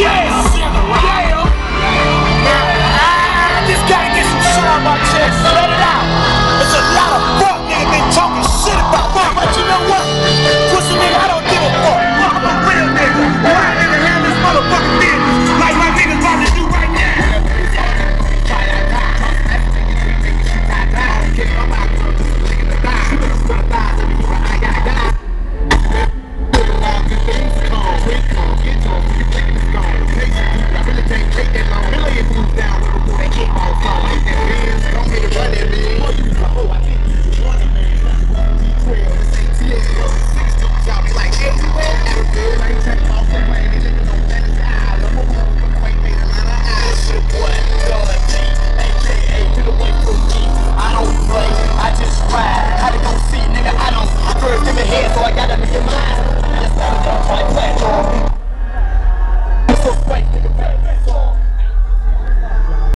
I just gotta get some shit on my chest. Let it out. There's a lot of fuck niggas been talking shit about me. But you know what? Pussy nigga, I don't give a fuck. I'm a real nigga. Why nigga have this motherfucking business like my niggas about to do right now? Take that long, lay your boots down before they kick off. Don't hit the run at me.